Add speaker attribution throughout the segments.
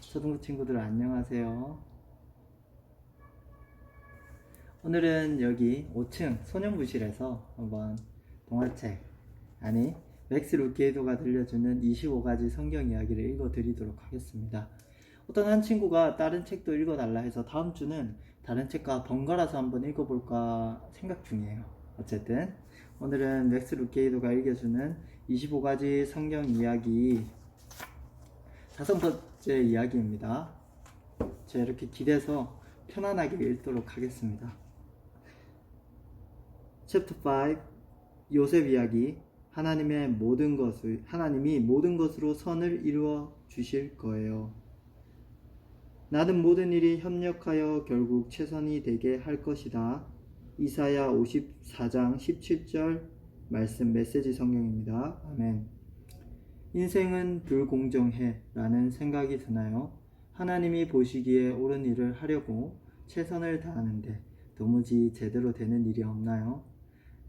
Speaker 1: 초등부 친구들 안녕하세요. 오늘은 여기 5층 소년부실에서 한번 동화책, 아니 맥스 루키에도가 들려주는 25가지 성경 이야기를 읽어드리도록 하겠습니다. 어떤 한 친구가 다른 책도 읽어달라 해서 다음 주는 다른 책과 번갈아서 한번 읽어볼까 생각 중이에요. 어쨌든 오늘은 맥스 루키에도가 읽어주는 25가지 성경 이야기 5번째 이야기입니다. 제가 이렇게 기대서 편안하게 읽도록 하겠습니다. 챕터 5 요셉 이야기. 하나님이 모든 것으로 선을 이루어 주실 거예요. 나는 모든 일이 협력하여 결국 최선이 되게 할 것이다. 이사야 54장 17절 말씀 메시지 성경입니다. 아멘. 인생은 불공정해 라는 생각이 드나요? 하나님이 보시기에 옳은 일을 하려고 최선을 다하는데 도무지 제대로 되는 일이 없나요?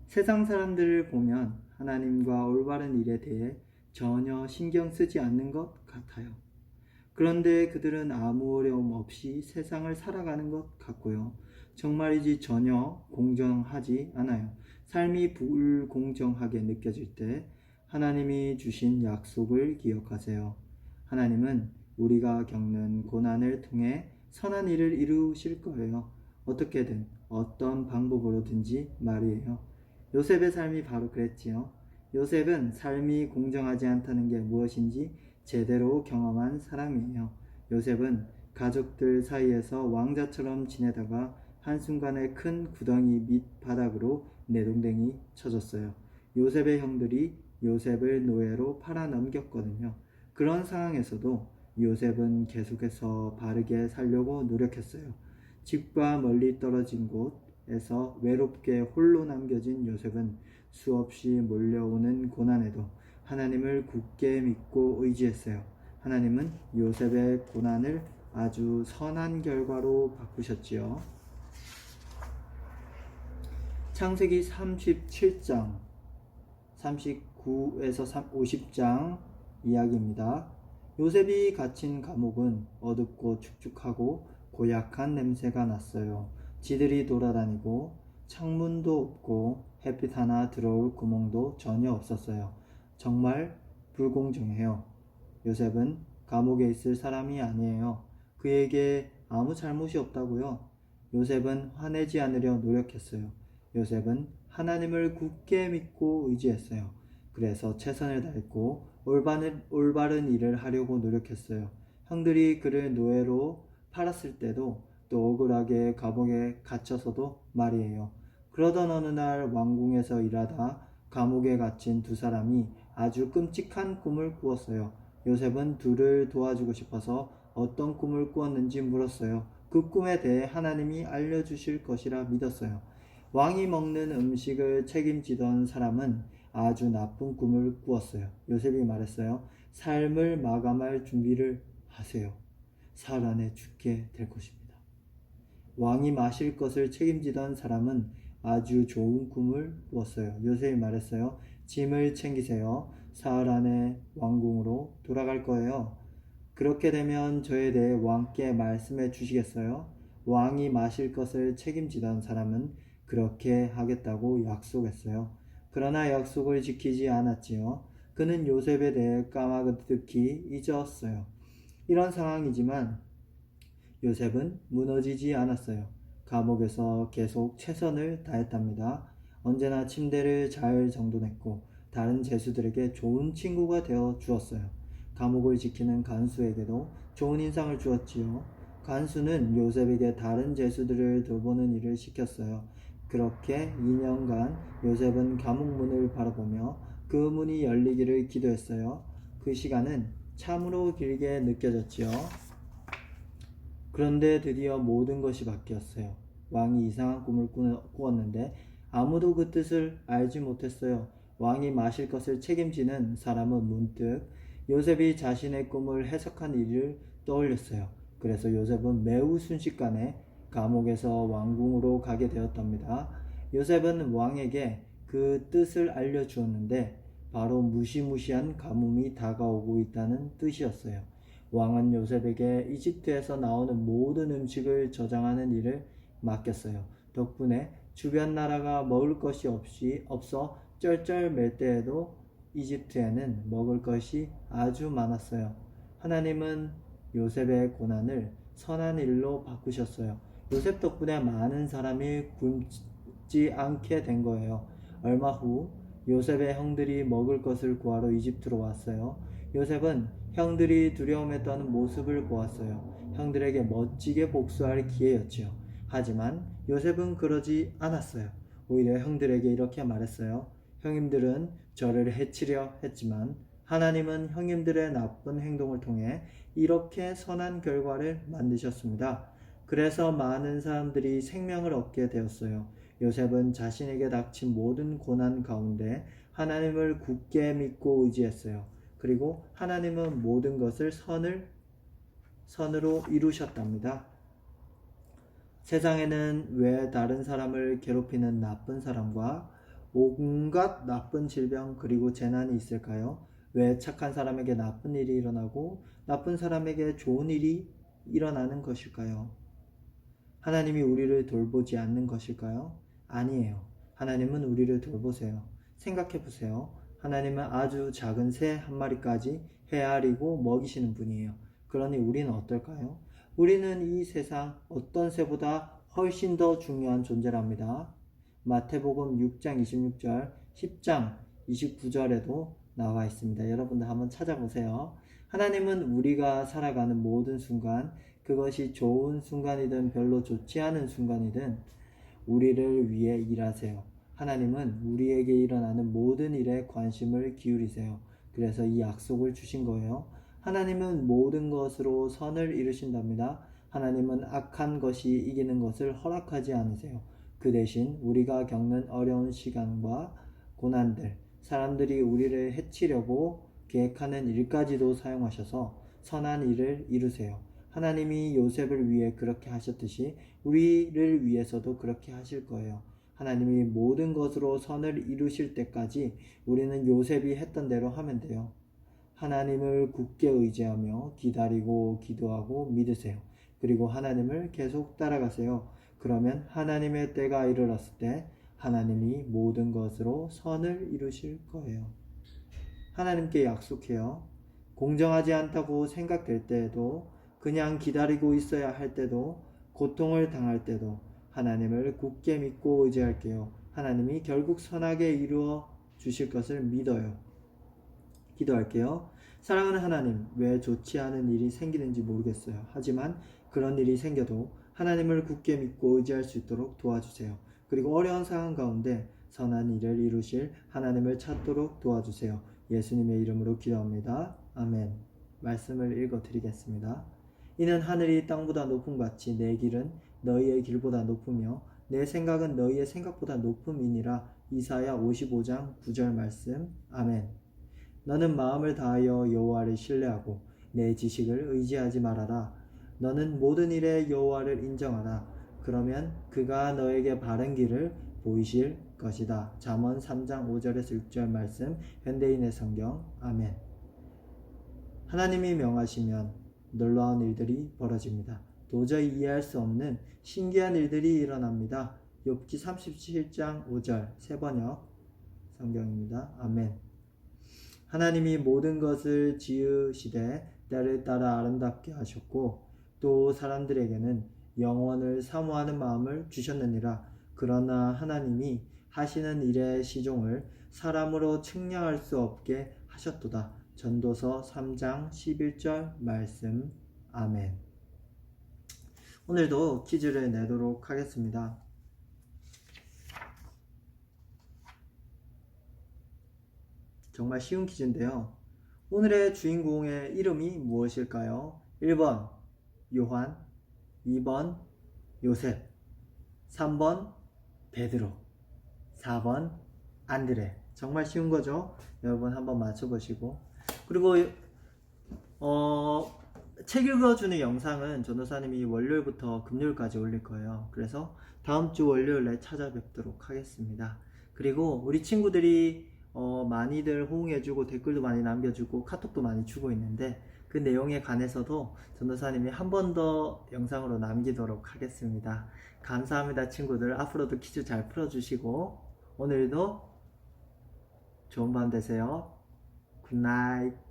Speaker 1: 세상 사람들을 보면 하나님과 올바른 일에 대해 전혀 신경 쓰지 않는 것 같아요. 그런데 그들은 아무 어려움 없이 세상을 살아가는 것 같고요. 정말이지 전혀 공정하지 않아요. 삶이 불공정하게 느껴질 때 하나님이 주신 약속을 기억하세요. 하나님은 우리가 겪는 고난을 통해 선한 일을 이루실 거예요. 어떻게든 어떤 방법으로든지 말이에요. 요셉의 삶이 바로 그랬지요. 요셉은 삶이 공정하지 않다는 게 무엇인지 제대로 경험한 사람이에요. 요셉은 가족들 사이에서 왕자처럼 지내다가 한순간에 큰 구덩이 밑바닥으로 내동댕이 쳐졌어요. 요셉의 형들이 요셉을 노예로 팔아넘겼거든요. 그런 상황에서도 요셉은 계속해서 바르게 살려고 노력했어요. 집과 멀리 떨어진 곳에서 외롭게 홀로 남겨진 요셉은 수없이 몰려오는 고난에도 하나님을 굳게 믿고 의지했어요. 하나님은 요셉의 고난을 아주 선한 결과로 바꾸셨지요. 창세기 37장 39에서 50장 이야기입니다. 요셉이 갇힌 감옥은 어둡고 축축하고 고약한 냄새가 났어요. 쥐들이 돌아다니고 창문도 없고 햇빛 하나 들어올 구멍도 전혀 없었어요. 정말 불공정해요. 요셉은 감옥에 있을 사람이 아니에요. 그에게 아무 잘못이 없다고요. 요셉은 화내지 않으려 노력했어요. 요셉은 하나님을 굳게 믿고 의지했어요. 그래서 최선을 다했고 올바른 일을 하려고 노력했어요. 형들이 그를 노예로 팔았을 때도 또 억울하게 감옥에 갇혀서도 말이에요. 그러던 어느 날 왕궁에서 일하다 감옥에 갇힌 두 사람이 아주 끔찍한 꿈을 꾸었어요. 요셉은 둘을 도와주고 싶어서 어떤 꿈을 꾸었는지 물었어요. 그 꿈에 대해 하나님이 알려주실 것이라 믿었어요. 왕이 먹는 음식을 책임지던 사람은 아주 나쁜 꿈을 꾸었어요. 요셉이 말했어요. 삶을 마감할 준비를 하세요. 사흘 안에 죽게 될 것입니다. 왕이 마실 것을 책임지던 사람은 아주 좋은 꿈을 꾸었어요. 요셉이 말했어요. 짐을 챙기세요. 사흘 안에 왕궁으로 돌아갈 거예요. 그렇게 되면 저에 대해 왕께 말씀해 주시겠어요? 왕이 마실 것을 책임지던 사람은 그렇게 하겠다고 약속했어요. 그러나 약속을 지키지 않았지요. 그는 요셉에 대해 까마득히 잊었어요. 이런 상황이지만 요셉은 무너지지 않았어요. 감옥에서 계속 최선을 다했답니다. 언제나 침대를 잘 정돈했고 다른 죄수들에게 좋은 친구가 되어 주었어요. 감옥을 지키는 간수에게도 좋은 인상을 주었지요. 간수는 요셉에게 다른 죄수들을 돌보는 일을 시켰어요. 그렇게 2년간 요셉은 감옥 문을 바라보며 그 문이 열리기를 기도했어요. 그 시간은 참으로 길게 느껴졌지요. 그런데 드디어 모든 것이 바뀌었어요. 왕이 이상한 꿈을 꾸었는데 아무도 그 뜻을 알지 못했어요. 왕이 마실 것을 책임지는 사람은 문득 요셉이 자신의 꿈을 해석한 일을 떠올렸어요. 그래서 요셉은 매우 순식간에 감옥에서 왕궁으로 가게 되었답니다. 요셉은 왕에게 그 뜻을 알려주었는데 바로 무시무시한 가뭄이 다가오고 있다는 뜻이었어요. 왕은 요셉에게 이집트에서 나오는 모든 음식을 저장하는 일을 맡겼어요. 덕분에 주변 나라가 먹을 것이 없어 쩔쩔맬 때에도 이집트에는 먹을 것이 아주 많았어요. 하나님은 요셉의 고난을 선한 일로 바꾸셨어요. 요셉 덕분에 많은 사람이 굶지 않게 된 거예요. 얼마 후 요셉의 형들이 먹을 것을 구하러 이집트로 왔어요. 요셉은 형들이 두려움에 떠는 모습을 보았어요. 형들에게 멋지게 복수할 기회였지요. 하지만 요셉은 그러지 않았어요. 오히려 형들에게 이렇게 말했어요. 형님들은 저를 해치려 했지만 하나님은 형님들의 나쁜 행동을 통해 이렇게 선한 결과를 만드셨습니다. 그래서 많은 사람들이 생명을 얻게 되었어요. 요셉은 자신에게 닥친 모든 고난 가운데 하나님을 굳게 믿고 의지했어요. 그리고 하나님은 모든 것을 선으로 이루셨답니다. 세상에는 왜 다른 사람을 괴롭히는 나쁜 사람과 온갖 나쁜 질병 그리고 재난이 있을까요? 왜 착한 사람에게 나쁜 일이 일어나고 나쁜 사람에게 좋은 일이 일어나는 것일까요? 하나님이 우리를 돌보지 않는 것일까요? 아니에요. 하나님은 우리를 돌보세요. 생각해 보세요. 하나님은 아주 작은 새 한 마리까지 헤아리고 먹이시는 분이에요. 그러니 우리는 어떨까요? 우리는 이 세상 어떤 새보다 훨씬 더 중요한 존재랍니다. 마태복음 6장 26절, 10장 29절에도 나와 있습니다. 여러분들 한번 찾아보세요. 하나님은 우리가 살아가는 모든 순간, 그것이 좋은 순간이든 별로 좋지 않은 순간이든 우리를 위해 일하세요. 하나님은 우리에게 일어나는 모든 일에 관심을 기울이세요. 그래서 이 약속을 주신 거예요. 하나님은 모든 것으로 선을 이루신답니다. 하나님은 악한 것이 이기는 것을 허락하지 않으세요. 그 대신 우리가 겪는 어려운 시간과 고난들, 사람들이 우리를 해치려고 계획하는 일까지도 사용하셔서 선한 일을 이루세요. 하나님이 요셉을 위해 그렇게 하셨듯이 우리를 위해서도 그렇게 하실 거예요. 하나님이 모든 것으로 선을 이루실 때까지 우리는 요셉이 했던 대로 하면 돼요. 하나님을 굳게 의지하며 기다리고 기도하고 믿으세요. 그리고 하나님을 계속 따라가세요. 그러면 하나님의 때가 이르렀을 때 하나님이 모든 것으로 선을 이루실 거예요. 하나님께 약속해요. 공정하지 않다고 생각될 때에도, 그냥 기다리고 있어야 할 때도, 고통을 당할 때도 하나님을 굳게 믿고 의지할게요. 하나님이 결국 선하게 이루어 주실 것을 믿어요. 기도할게요. 사랑하는 하나님, 왜 좋지 않은 일이 생기는지 모르겠어요. 하지만 그런 일이 생겨도 하나님을 굳게 믿고 의지할 수 있도록 도와주세요. 그리고 어려운 상황 가운데 선한 일을 이루실 하나님을 찾도록 도와주세요. 예수님의 이름으로 기도합니다. 아멘. 말씀을 읽어드리겠습니다. 이는 하늘이 땅보다 높음 같이 내 길은 너희의 길보다 높으며 내 생각은 너희의 생각보다 높음이니라. 이사야 55장 9절 말씀. 아멘. 너는 마음을 다하여 여호와를 신뢰하고 내 지식을 의지하지 말아라. 너는 모든 일에 여호와를 인정하라. 그러면 그가 너에게 바른 길을 보이실 것이다. 잠언 3장 5절에서 6절 말씀. 현대인의 성경. 아멘. 하나님이 명하시면 놀라운 일들이 벌어집니다. 도저히 이해할 수 없는 신기한 일들이 일어납니다. 욥기 37장 5절 세번역 성경입니다. 아멘. 하나님이 모든 것을 지으시되 때를 따라 아름답게 하셨고 또 사람들에게는 영원을 사모하는 마음을 주셨느니라. 그러나 하나님이 하시는 일의 시종을 사람으로 측량할 수 없게 하셨도다. 전도서 3장 11절 말씀. 아멘. 오늘도 퀴즈를 내도록 하겠습니다. 정말 쉬운 퀴즈인데요. 오늘의 주인공의 이름이 무엇일까요? 1번 요한, 2번 요셉, 3번 베드로, 4번 안드레. 정말 쉬운 거죠? 여러분 한번 맞춰보시고, 그리고 책 읽어주는 영상은 전도사님이 월요일부터 금요일까지 올릴 거예요. 그래서 다음 주 월요일에 찾아뵙도록 하겠습니다. 그리고 우리 친구들이 많이들 호응해주고 댓글도 많이 남겨주고 카톡도 많이 주고 있는데 그 내용에 관해서도 전도사님이 한 번 더 영상으로 남기도록 하겠습니다. 감사합니다, 친구들. 앞으로도 퀴즈 잘 풀어주시고 오늘도 좋은 밤 되세요. 굿나잇.